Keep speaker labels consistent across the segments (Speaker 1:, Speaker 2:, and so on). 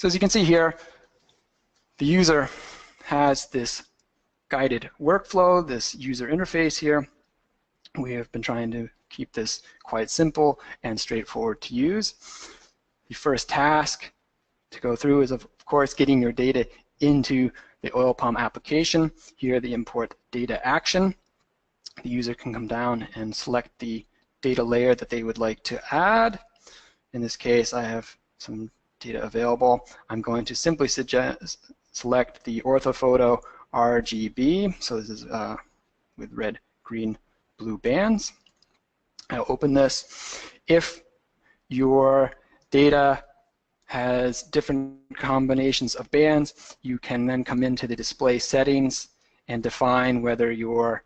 Speaker 1: So as you can see here, the user has this guided workflow, this user interface here. We have been trying to keep this quite simple and straightforward to use. The first task to go through is, of course, getting your data into the Oil Palm application. Here, the import data action. The user can come down and select the data layer that they would like to add. In this case, I have some data available. I'm going to simply select the orthophoto RGB. So this is with red, green, blue bands. I'll open this. If your data has different combinations of bands, you can then come into the display settings and define whether your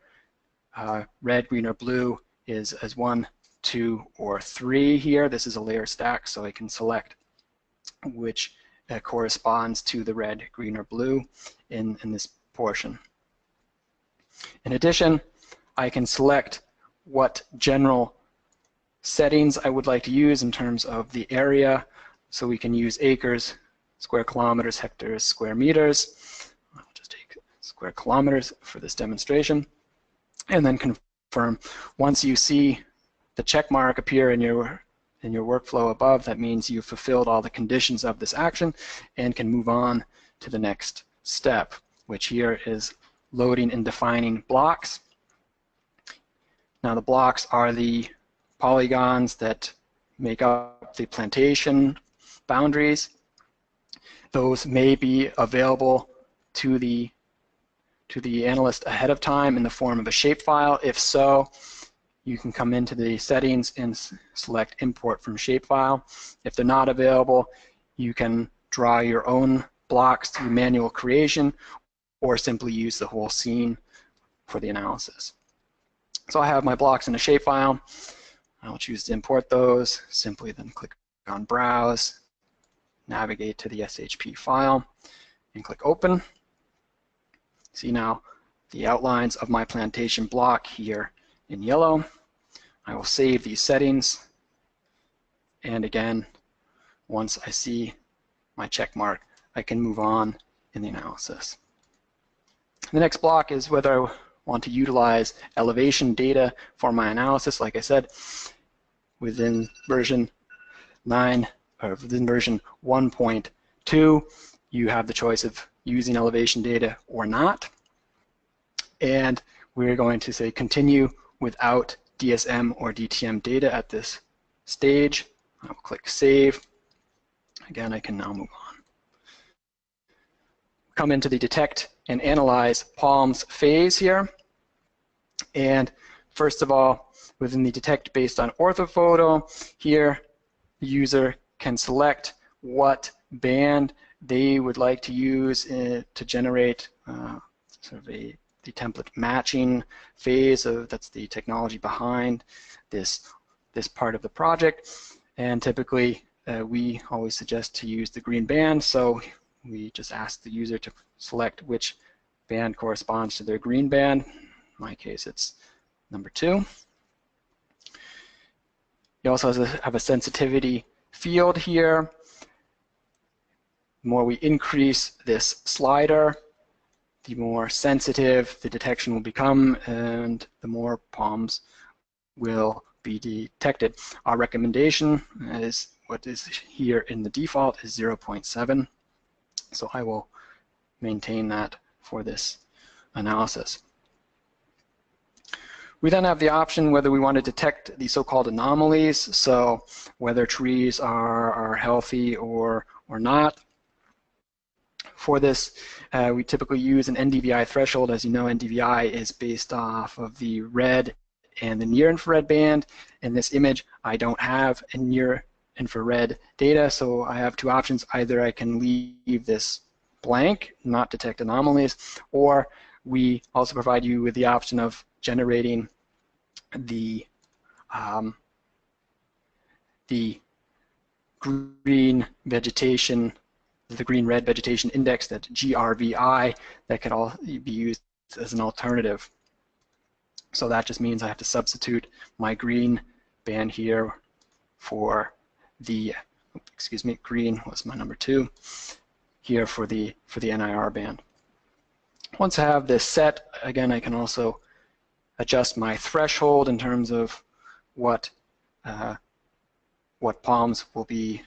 Speaker 1: red, green, or blue is as 1, 2, or 3 here. This is a layer stack, so I can select which corresponds to the red, green, or blue in this portion. In addition, I can select what general settings I would like to use in terms of the area. So we can use acres, square kilometers, hectares, square meters. I'll just take square kilometers for this demonstration. And then confirm. Once you see the check mark appear in your workflow above, that means you've fulfilled all the conditions of this action and can move on to the next step, which here is loading and defining blocks. Now the blocks are the polygons that make up the plantation boundaries. Those may be available to the analyst ahead of time in the form of a shapefile. If so, you can come into the settings and select import from shapefile. If they're not available, you can draw your own blocks through manual creation or simply use the whole scene for the analysis. So I have my blocks in a shapefile. I'll choose to import those. Simply then click on Browse, navigate to the SHP file, and click Open. See now the outlines of my plantation block here in yellow. I will save these settings, and again, once I see my check mark, I can move on in the analysis. The next block is whether I want to utilize elevation data for my analysis. Like I said, within version 9 or within version 1.2, you have the choice of using elevation data or not. And we're going to say continue without DSM or DTM data at this stage. I'll click Save. Again, I can now move on. Come into the Detect and Analyze Palms phase here. And first of all, within the Detect based on orthophoto, here the user can select what band they would like to use to generate sort of the template matching phase of that's the technology behind this part of the project. And typically we always suggest to use the green band, so we just ask the user to select which band corresponds to their green band. In my case, it's number 2. You also have a sensitivity field here. The more we increase this slider, the more sensitive the detection will become, and the more palms will be detected. Our recommendation is what is here in the default is 0.7. So I will maintain that for this analysis. We then have the option whether we want to detect the so-called anomalies, so whether trees are healthy or not. For this, we typically use an NDVI threshold. As you know, NDVI is based off of the red and the near-infrared band. In this image, I don't have a near-infrared data, so I have two options. Either I can leave this blank, not detect anomalies, or we also provide you with the option of generating the green vegetation, the green-red vegetation index, that GRVI, that can all be used as an alternative. So that just means I have to substitute my green band here for the excuse me, green was my number 2 here for the NIR band. Once I have this set, again, I can also adjust my threshold in terms of what palms will be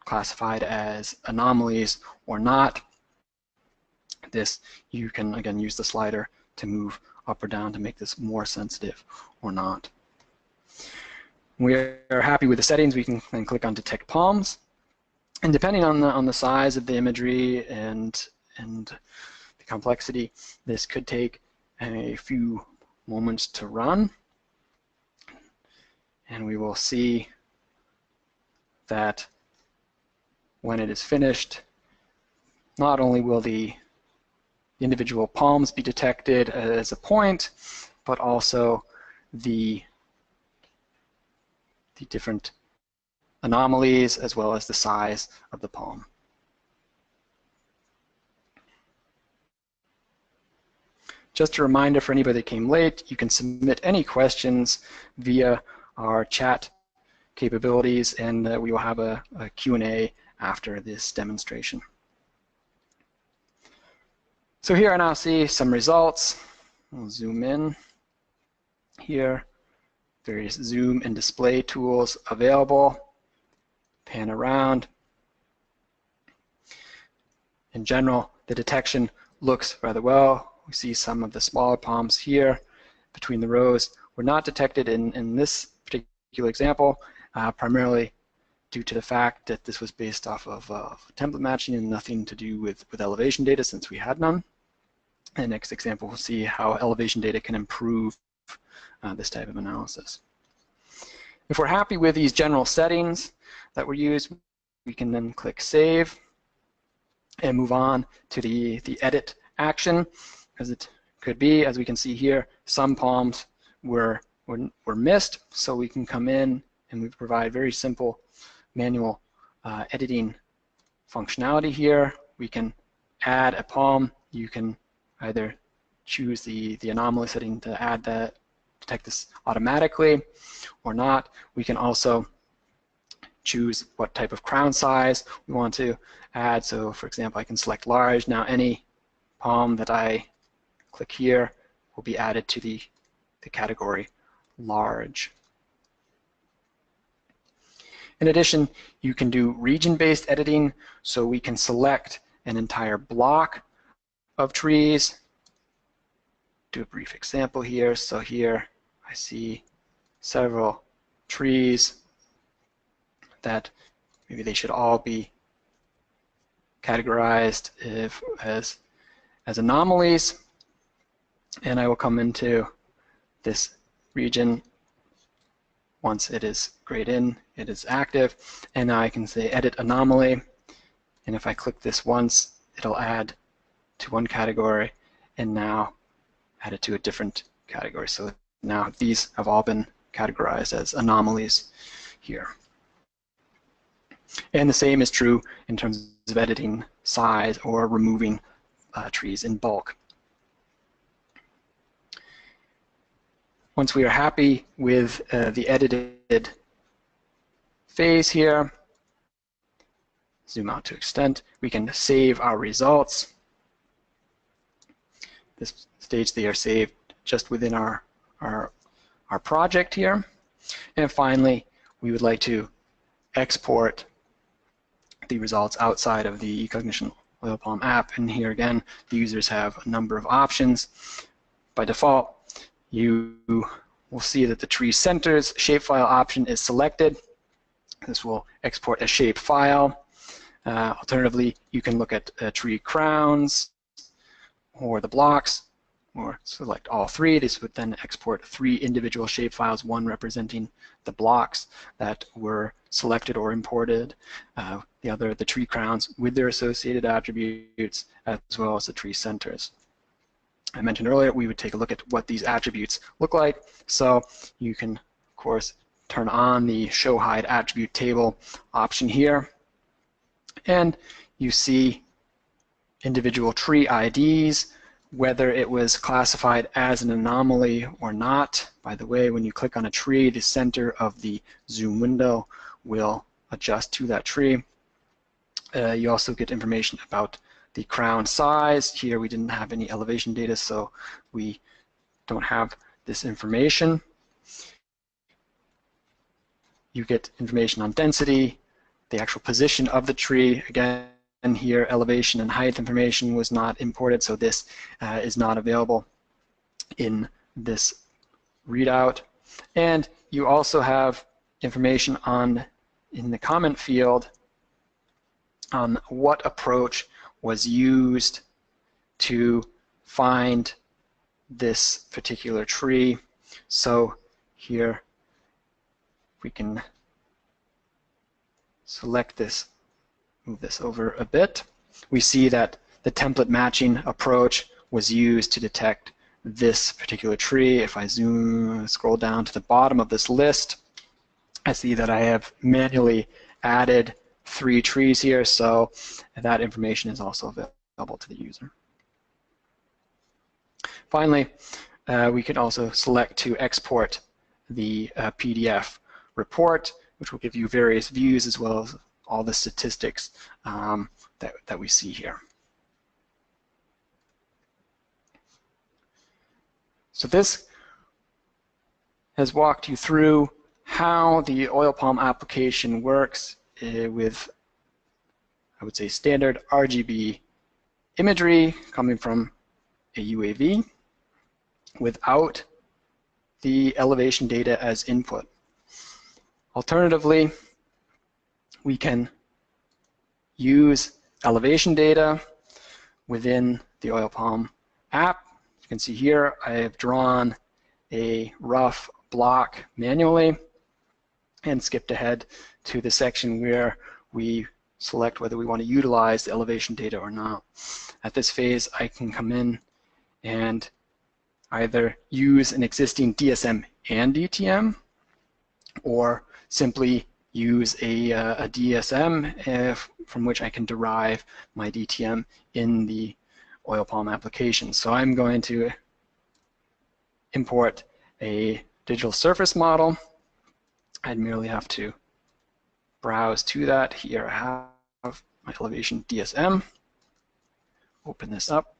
Speaker 1: classified as anomalies or not. This, you can again use the slider to move up or down to make this more sensitive or not. When we are happy with the settings, we can then click on Detect Palms, and depending on the size of the imagery and the complexity, this could take a few moments to run, and we will see that when it is finished, not only will the individual palms be detected as a point, but also the different anomalies as well as the size of the palm. Just a reminder for anybody that came late, you can submit any questions via our chat capabilities, and we will have a Q&A after this demonstration. So here I now see some results. I'll zoom in here. Various zoom and display tools available. Pan around. In general, the detection looks rather well. We see some of the smaller palms here between the rows were not detected in this particular example, primarily due to the fact that this was based off of template matching and nothing to do with elevation data, since we had none. In the next example, we'll see how elevation data can improve this type of analysis. If we're happy with these general settings that were used, we can then click Save and move on to the edit action, because it could be, as we can see here, some palms were missed, so we can come in and we provide very simple manual editing functionality here. We can add a palm. You can either choose the anomaly setting to add that, detect this automatically or not. We can also choose what type of crown size we want to add. So for example, I can select large. Now any palm that I click here will be added to the category large. In addition, you can do region-based editing, so we can select an entire block of trees. Do a brief example here. So here I see several trees that maybe they should all be categorized as anomalies, and I will come into this region. Once it is grayed in, it is active, and now I can say Edit Anomaly, and if I click this once, it'll add to one category, and now add it to a different category. So now these have all been categorized as anomalies here. And the same is true in terms of editing size or removing trees in bulk. Once we are happy with the edited phase here, zoom out to extent, we can save our results. This stage, they are saved just within our project here. And finally, we would like to export the results outside of the eCognition Oil Palm app. And here again, the users have a number of options. By default, you will see that the tree centers shapefile option is selected. This will export a shape file. Alternatively, you can look at tree crowns or the blocks, or select all three. This would then export 3 individual shapefiles, one representing the blocks that were selected or imported, the other the tree crowns with their associated attributes, as well as the tree centers. I mentioned earlier we would take a look at what these attributes look like. So you can, of course, turn on the Show Hide Attribute Table option here, and you see individual tree IDs, whether it was classified as an anomaly or not. By the way, when you click on a tree, the center of the zoom window will adjust to that tree. You also get information about the crown size. Here we didn't have any elevation data, so we don't have this information. You get information on density, the actual position of the tree. Again, here elevation and height information was not imported, so this is not available in this readout. And you also have information in the comment field on what approach was used to find this particular tree. So here we can select this, move this over a bit. We see that the template matching approach was used to detect this particular tree. If I scroll down to the bottom of this list, I see that I have manually added 3 trees here, so that information is also available to the user. Finally, we can also select to export the PDF report, which will give you various views as well as all the statistics that we see here. So this has walked you through how the oil palm application works with, I would say, standard RGB imagery coming from a UAV without the elevation data as input. Alternatively, we can use elevation data within the Oil Palm app. You can see here I have drawn a rough block manually and skipped ahead to the section where we select whether we want to utilize the elevation data or not. At this phase, I can come in and either use an existing DSM and DTM, or simply use a DSM from which I can derive my DTM in the Oil Palm application. So I'm going to import a digital surface model. I'd merely have to browse to that. Here I have my elevation DSM. Open this up,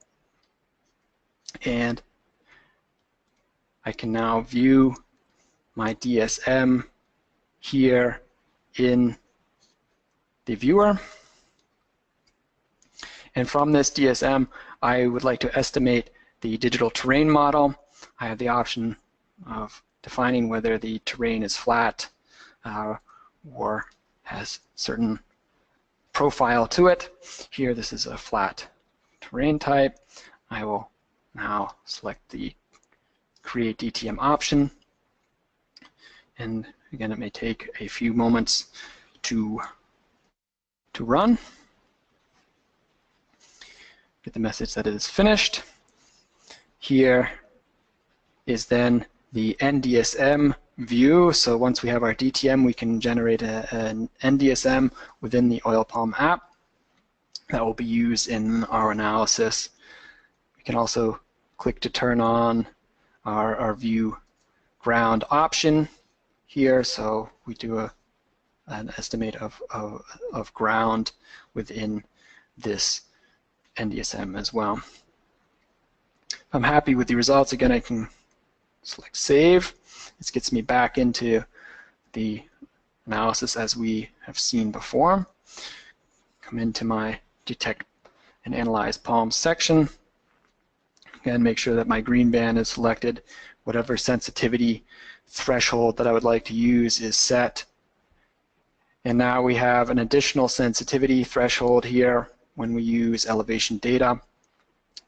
Speaker 1: and I can now view my DSM here in the viewer. And from this DSM, I would like to estimate the digital terrain model. I have the option of defining whether the terrain is flat or has certain profile to it. Here, this is a flat terrain type. I will now select the Create DTM option, and again, it may take a few moments to run. Get the message that it is finished. Here is then the NDSM view. So once we have our DTM, we can generate an NDSM within the Oil Palm app that will be used in our analysis. We can also click to turn on our view ground option here, so we do an estimate of ground within this NDSM as well. If I'm happy with the results, again, I can select Save. This gets me back into the analysis as we have seen before. Come into my Detect and Analyze Palms section. Again, make sure that my green band is selected. Whatever sensitivity threshold that I would like to use is set. And now we have an additional sensitivity threshold here when we use elevation data.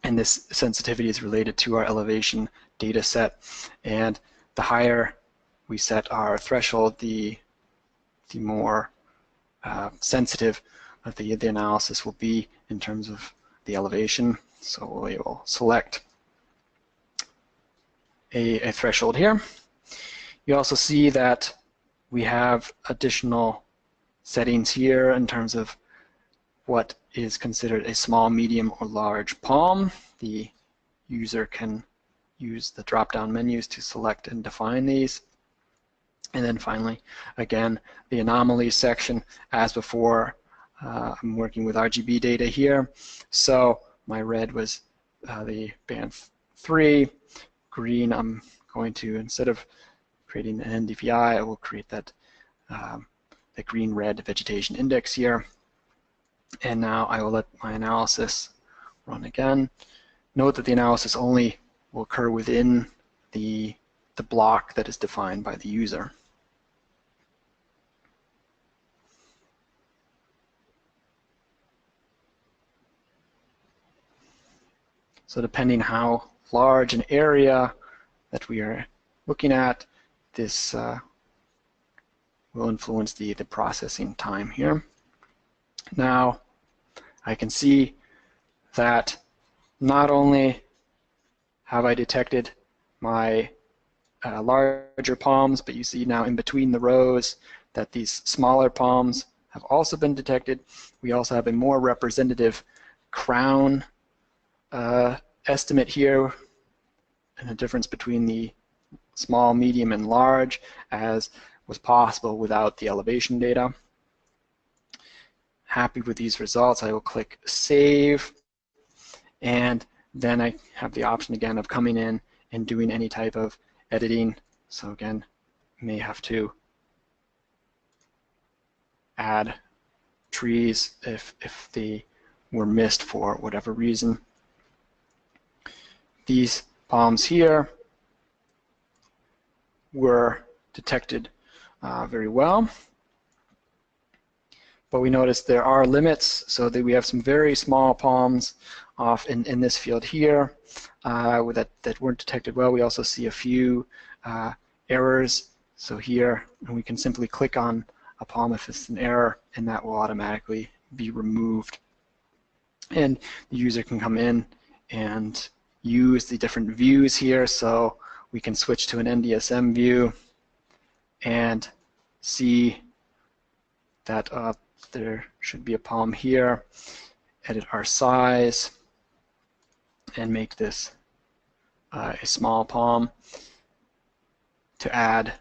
Speaker 1: And this sensitivity is related to our elevation data set. And the higher we set our threshold, the more sensitive the analysis will be in terms of the elevation. So we will select a threshold here. You also see that we have additional settings here in terms of what is considered a small, medium, or large palm. The user can use the drop-down menus to select and define these. And then finally, again, the anomalies section. As before, I'm working with RGB data here. So my red was the band 3. Green, I'm going to, instead of creating an NDVI, I will create that the green-red vegetation index here. And now I will let my analysis run again. Note that the analysis only will occur within the block that is defined by the user. So depending how large an area that we are looking at, this will influence the processing time here. Now I can see that not only have I detected my larger palms, but you see now in between the rows that these smaller palms have also been detected. We also have a more representative crown estimate here, and the difference between the small, medium, and large, as was possible without the elevation data. Happy with these results, I will click Save, and then I have the option again of coming in and doing any type of editing. So again, may have to add trees if they were missed for whatever reason. These palms here were detected very well, but we notice there are limits, so that we have some very small palms off in this field here that weren't detected well. We also see a few errors. So here, and we can simply click on a palm if it's an error, and that will automatically be removed. And the user can come in and use the different views here. So we can switch to an NDSM view and see that there should be a palm here. Edit our size and make this a small palm to add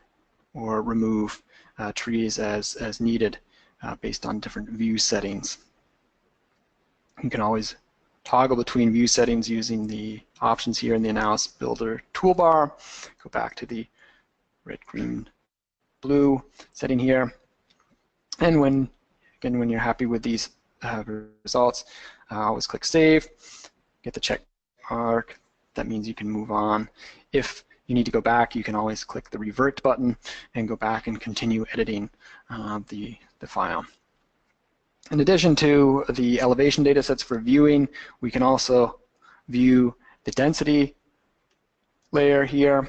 Speaker 1: or remove trees as needed based on different view settings. You can always toggle between view settings using the options here in the Analysis Builder toolbar. Go back to the red, green, blue setting here. And when you're happy with these results, always click Save, get the check mark. That means you can move on. If you need to go back, you can always click the Revert button and go back and continue editing the file. In addition to the elevation data sets for viewing, we can also view the density layer here,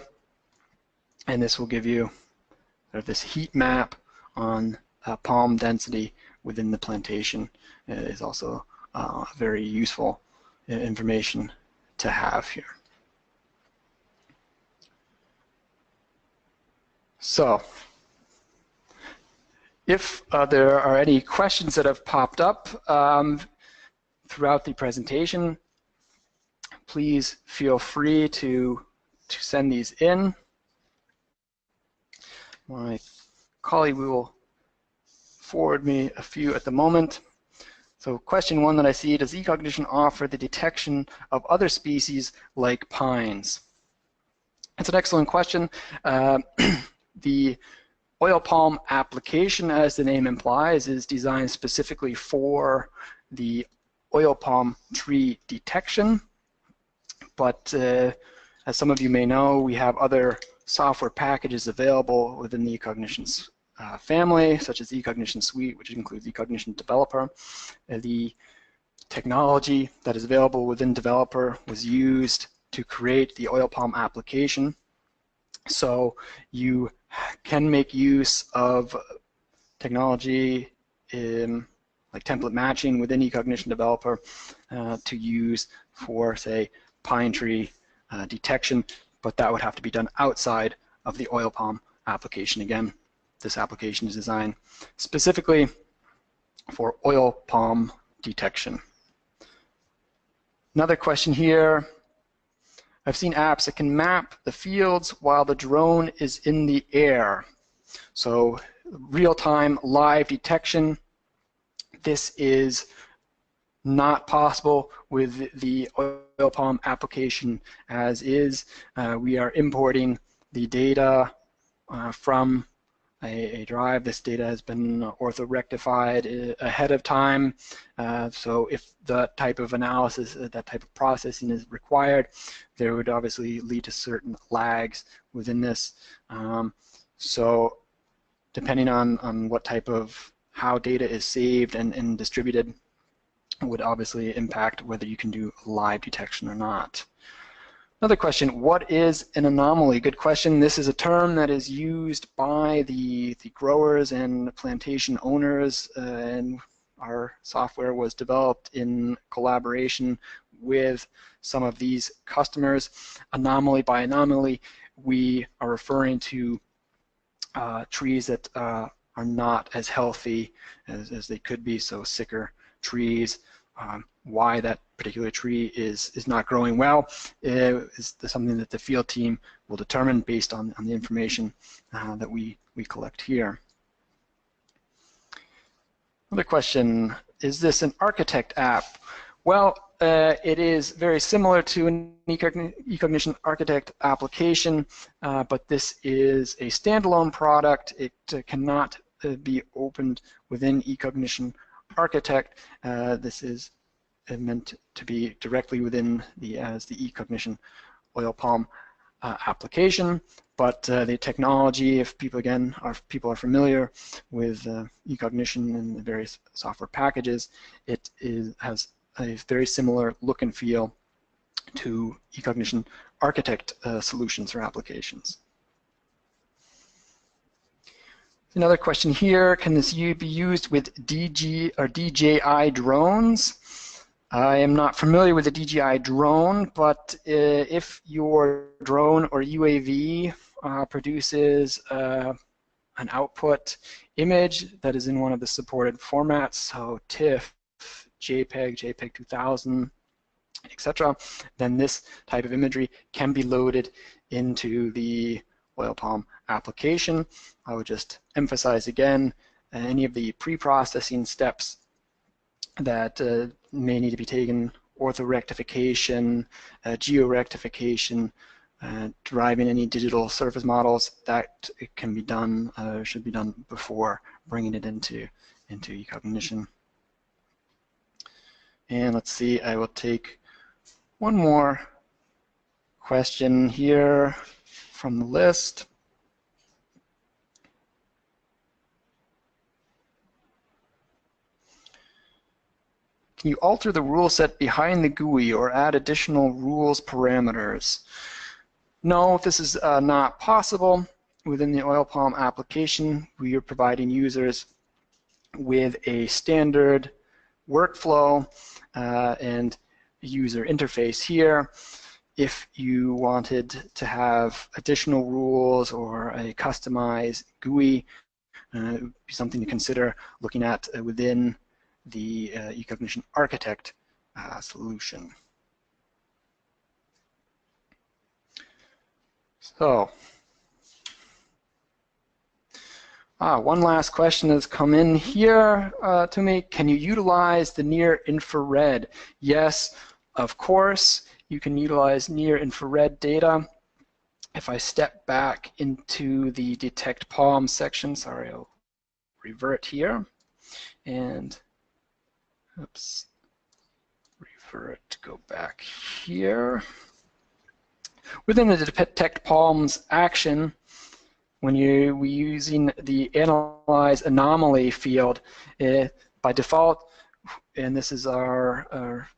Speaker 1: and this will give you this heat map on palm density within the plantation. It is also very useful information to have here. So, if there are any questions that have popped up throughout the presentation, please feel free to send these in. My colleague will forward me a few at the moment. So question one that I see, does eCognition offer the detection of other species like pines? That's an excellent question. The oil palm application, as the name implies, is designed specifically for the oil palm tree detection. But as some of you may know, we have other software packages available within the eCognition family, such as eCognition Suite, which includes eCognition Developer. The technology that is available within Developer was used to create the oil palm application. So you can make use of technology like template matching within eCognition Developer to use for, say, pine tree detection, but that would have to be done outside of the oil palm application. Again, this application is designed specifically for oil palm detection. Another question here. I've seen apps that can map the fields while the drone is in the air. So real-time live detection, this is not possible with the Oil Palm application as is. We are importing the data from a drive. This data has been orthorectified ahead of time. So if that type of analysis, that type of processing is required, there would obviously lead to certain lags within this. So depending on what type of, how data is saved and distributed, would obviously impact whether you can do live detection or not. Another question, what is an anomaly? Good question. This is a term that is used by the growers and plantation owners, and our software was developed in collaboration with some of these customers. Anomaly, by anomaly, we are referring to trees that are not as healthy as they could be, so sicker trees. Why that particular tree is not growing well is something that the field team will determine based on the information that we collect here. Another question, is this an Architect app? Well, it is very similar to an eCognition Architect application, but this is a standalone product. It cannot be opened within eCognition Architect. This is meant to be directly within the eCognition Oil Palm application, but the technology, if people are familiar with eCognition and the various software packages, it has a very similar look and feel to eCognition Architect solutions or applications. Another question here, can this be used with DJI drones? I am not familiar with the DJI drone, but if your drone or UAV produces an output image that is in one of the supported formats, so TIFF, JPEG, JPEG 2000, etc., then this type of imagery can be loaded into the Oil Palm application. I would just emphasize again any of the pre-processing steps that may need to be taken, orthorectification, georectification, deriving any digital surface models, that it can be done, should be done before bringing it into eCognition. And let's see, I will take one more question here from the list. Can you alter the rule set behind the GUI or add additional rules parameters? No, this is not possible. Within the Oil Palm application, we are providing users with a standard workflow and user interface here. If you wanted to have additional rules or a customized GUI, it would be something to consider looking at within the eCognition Architect solution. So, one last question has come in here to me. Can you utilize the near infrared? Yes, of course, you can utilize near infrared data. If I step back into the Detect Palm section, sorry, I'll revert here, and oops, revert, go back here. Within the Detect Palms action, when we're using the Analyze Anomaly field, by default, and this is our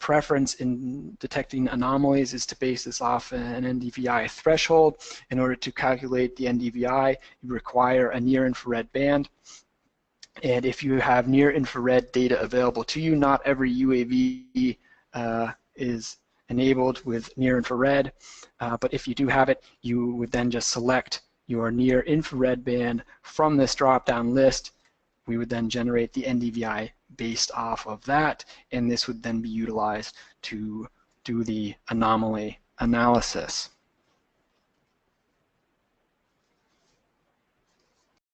Speaker 1: preference in detecting anomalies, is to base this off an NDVI threshold. In order to calculate the NDVI, you require a near-infrared band. And if you have near-infrared data available to you, not every UAV is enabled with near-infrared, but if you do have it, you would then just select your near-infrared band from this drop-down list. We would then generate the NDVI based off of that, and this would then be utilized to do the anomaly analysis.